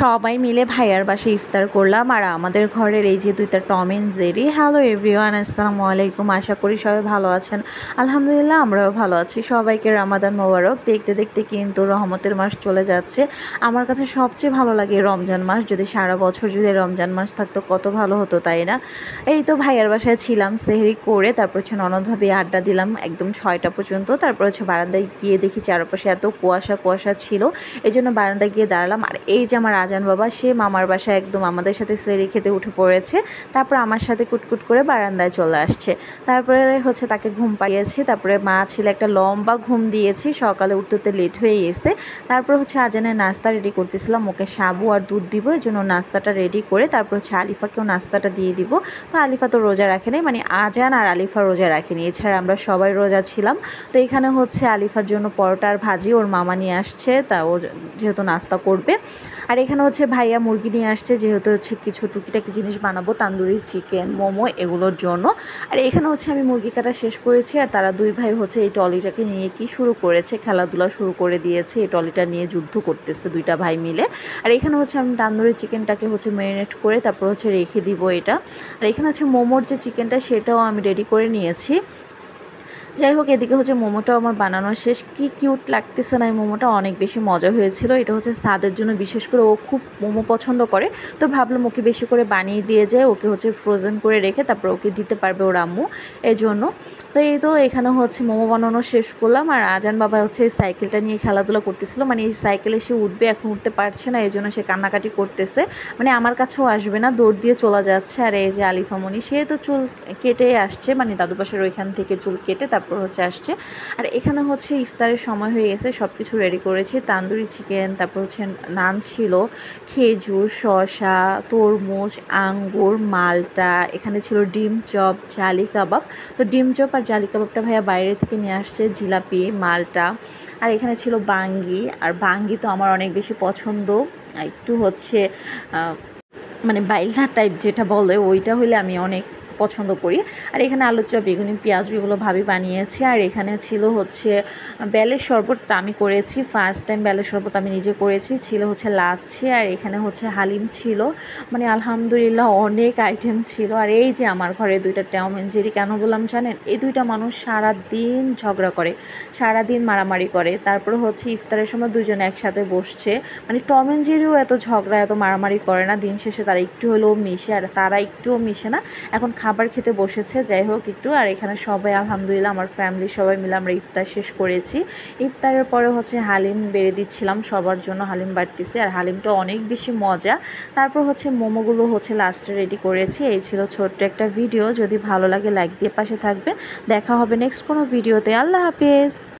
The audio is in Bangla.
সবাই মিলে ভাইয়ার বাসায় ইফতার করলাম। আর আমাদের ঘরের এই যে দুইটা Tom and Jerry. Hello everyone, আসসালামু আলাইকুম। আশা করি সবাই ভালো আছেন। আলহামদুলিল্লাহ আমরাও ভালো আছি। সবাইকে রমাদান মোবারক। দেখতে দেখতে কিন্তু রহমতের মাস চলে যাচ্ছে। আমার কাছে সবচেয়ে ভালো লাগে রমজান মাস। যদি সারা বছর যদি রমজান মাস থাকতো কত ভালো হতো, তাই না? এই তো ভাইয়ার বাসায় ছিলাম, সেহরি করে তারপর হচ্ছে ননদভাবে আড্ডা দিলাম একদম 6টা পর্যন্ত। তারপর হচ্ছে বারান্দায় গিয়ে দেখি চারপাশে এত কুয়াশা কুয়াশা ছিল, এই জন্য বারান্দায় গিয়ে দাঁড়ালাম। আর এই যে আমার আজান বাবা, সে মামার বাসায় একদম আমাদের সাথে সেহরি খেতে উঠে পড়েছে। তারপর আমার সাথে কুটকুট করে বারান্দায় চলে আসছে। তারপরে হচ্ছে তাকে ঘুম পাড়িয়েছি। তারপরে মা ছিল একটা লম্বা ঘুম দিয়েছি, সকালে উঠতে উঠতে লেট হয়ে গেছে। তারপর হচ্ছে আজানের নাস্তা রেডি করতেছিলাম, ওকে সাবু আর দুধ দিব, এই জন্য নাস্তাটা রেডি করে তারপর হচ্ছে আলিফাকেও নাস্তাটা দিয়ে দিব। তো আলিফা তো রোজা রাখেনি, মানে আজান আর আলিফা রোজা রাখেনি, এছাড়া আমরা সবাই রোজা ছিলাম। তো এখানে হচ্ছে আলিফার জন্য পরোটা আর ভাজি ওর মামা নিয়ে আসছে, তা ও যেহেতু নাস্তা করবে। আর এখানে হচ্ছে ভাইয়া মুরগি নিয়ে আসছে, যেহেতু হচ্ছে কিছু টুকিটাকি জিনিস বানাবো, তান্দুরি চিকেন মোমো এগুলোর জন্য। আর এখানে হচ্ছে আমি মুরগি কাটা শেষ করেছি, আর তারা দুই ভাই হচ্ছে এই টলিটাকে নিয়ে কি শুরু করেছে, খেলাধুলা শুরু করে দিয়েছে। এই টলিটা নিয়ে যুদ্ধ করতেছে দুইটা ভাই মিলে। আর এখানে হচ্ছে আমি তান্দুরি চিকেনটাকে হচ্ছে ম্যারিনেট করে তারপর হচ্ছে রেখে দিব এটা। আর এখানে হচ্ছে মোমোর যে চিকেনটা সেটাও আমি রেডি করে নিয়েছি। যাই হোক, এদিকে হচ্ছে মোমোটাও আমার বানানো শেষ। কি কিউট লাগতেছে না এই মোমোটা, অনেক বেশি মজা হয়েছিল। এটা হচ্ছে সাদের জন্য, বিশেষ করে ও খুব মোমো পছন্দ করে। তো ভাবলাম ওকে বেশি করে বানিয়ে দিয়ে যায়, ওকে হচ্ছে ফ্রোজেন করে রেখে তারপর ওকে দিতে পারবে ওর আম্মু, এই জন্য। তো এই তো এখানে হচ্ছে মোমো বানানো শেষ করলাম। আর আজান বাবা হচ্ছে এই সাইকেলটা নিয়ে খেলাধুলা করতেছিল, মানে এই সাইকেলে সে উঠবে, এখন উঠতে পারছে না, এই জন্য সে কান্নাকাটি করতেছে। মানে আমার কাছেও আসবে না, দৌড় দিয়ে চলে যাচ্ছে। আর এই যে আলিফামণি, সে তো চুল কেটে আসছে, মানে দাদু পাশের ওইখান থেকে চুল কেটে তারপর হচ্ছে আসছে। আর এখানে হচ্ছে ইফতারের সময় হয়ে গেছে, সব কিছু রেডি করেছি। তান্দুরি চিকেন, তারপর হচ্ছে নান ছিল, খেজুর, শসা, তরমুজ, আঙ্গুর, মালটা, এখানে ছিল ডিম চপ, জালি কাবাব। তো ডিম চপ আর জালি কাবাবটা ভাইয়া বাইরে থেকে নিয়ে আসছে, জিলাপি, মালটা। আর এখানে ছিল বাঙ্গি, আর বাঙ্গি তো আমার অনেক বেশি পছন্দ। একটু হচ্ছে মানে বাইলধা টাইপ যেটা বলে, ওইটা হলে আমি অনেক পছন্দ করি। আর এখানে আলুর চপ, বেগুনি, পেঁয়াজ এগুলো ভাবি বানিয়েছি। আর এখানে ছিল হচ্ছে বেলের শরবতটা আমি করেছি, ফার্স্ট টাইম বেলের শরবত আমি নিজে করেছি। ছিল হচ্ছে লাচ্ছি, আর এখানে হচ্ছে হালিম ছিল। মানে আলহামদুলিল্লাহ অনেক আইটেম ছিল। আর এই যে আমার ঘরে দুইটা টম এন্ড জেরি, কেন বললাম জানেন? এই দুইটা মানুষ সারা দিন ঝগড়া করে, সারা দিন মারামারি করে। তারপরে হচ্ছে ইফতারের সময় দুইজন একসাথে বসছে। মানে টম এন্ড জেরিও এত ঝগড়া এত মারামারি করে না, দিন শেষে তারা একটু হলেও মিশে, আর তারা একটুও মিশে না। এখন খাবার খেতে বসেছে, যাই হোক একটু। আর এখানে সবাই আলহামদুলিল্লাহ আমার ফ্যামিলি সবাই মিলে আমরা ইফতার শেষ করেছি। ইফতারের পরে হচ্ছে হালিম বেড়ে দিচ্ছিলাম, সবার জন্য হালিম বাড়তেছি। আর হালিমটা অনেক বেশি মজা। তারপর হচ্ছে মোমোগুলো হচ্ছে লাস্টে রেডি করেছি। এই ছিল ছোট্ট একটা ভিডিও। যদি ভালো লাগে লাইক দিয়ে পাশে থাকবেন। দেখা হবে নেক্সট কোনো ভিডিওতে। আল্লাহ হাফেজ।